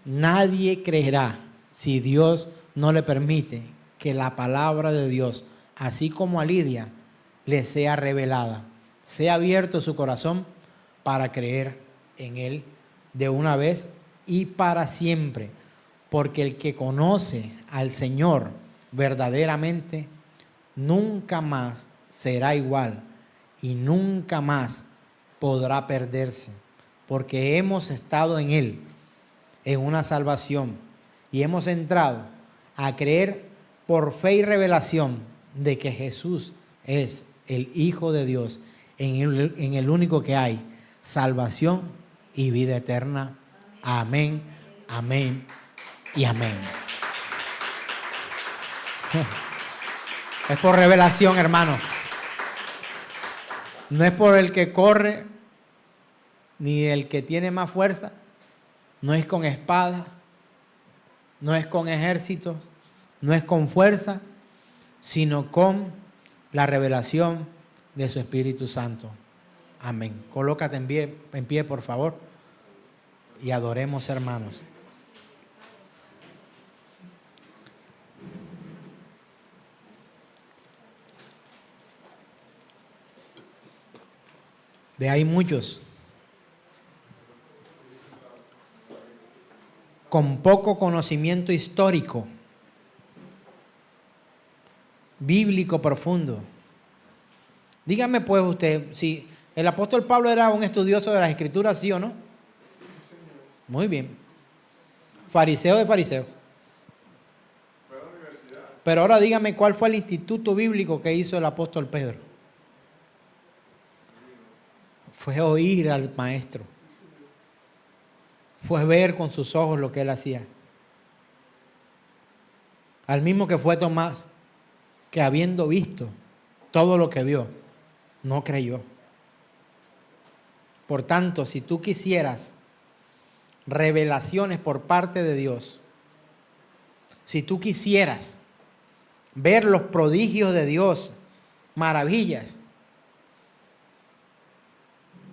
Nadie creerá si Dios no le permite que la palabra de Dios, así como a Lidia, le sea revelada. Sea abierto su corazón para creer en Él de una vez y para siempre. Porque el que conoce al Señor verdaderamente nunca más será igual y nunca más podrá perderse. Porque hemos estado en Él, en una salvación, y hemos entrado a creer por fe y revelación de que Jesús es el Hijo de Dios, en el único que hay salvación y vida eterna. Amén, amén y amén. Es por revelación, hermano. No es por el que corre ni el que tiene más fuerza, no es con espada, no es con ejército, no es con fuerza, sino con la revelación de su Espíritu Santo. Amén. Colócate en pie, por favor, y adoremos, hermanos. De ahí muchos con poco conocimiento histórico, bíblico profundo. Dígame pues usted, si el apóstol Pablo era un estudioso de las Escrituras, ¿sí o no? Muy bien. Fariseo de fariseo. Pero ahora dígame cuál fue el instituto bíblico que hizo el apóstol Pedro. Fue oír al maestro. Fue ver con sus ojos lo que él hacía. Al mismo que fue Tomás, que habiendo visto todo lo que vio, no creyó. Por tanto, si tú quisieras revelaciones por parte de Dios, si tú quisieras ver los prodigios de Dios, maravillas,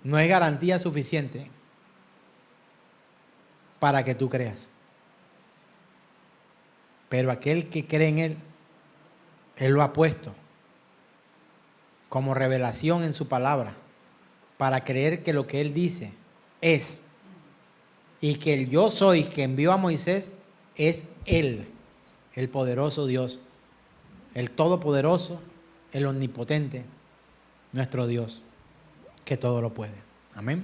no es garantía suficiente para que tú creas. Pero aquel que cree en Él, Él lo ha puesto como revelación en su palabra, para creer que lo que Él dice es, y que el yo soy que envió a Moisés es Él, el poderoso Dios, el todopoderoso, el omnipotente, nuestro Dios, que todo lo puede. Amén.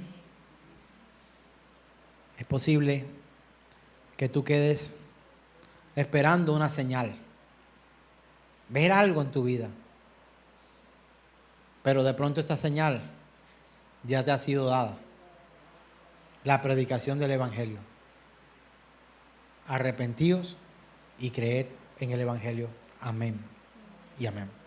Es posible que tú quedes esperando una señal, ver algo en tu vida, pero de pronto esta señal ya te ha sido dada. La predicación del Evangelio. Arrepentíos y creed en el Evangelio. Amén y amén.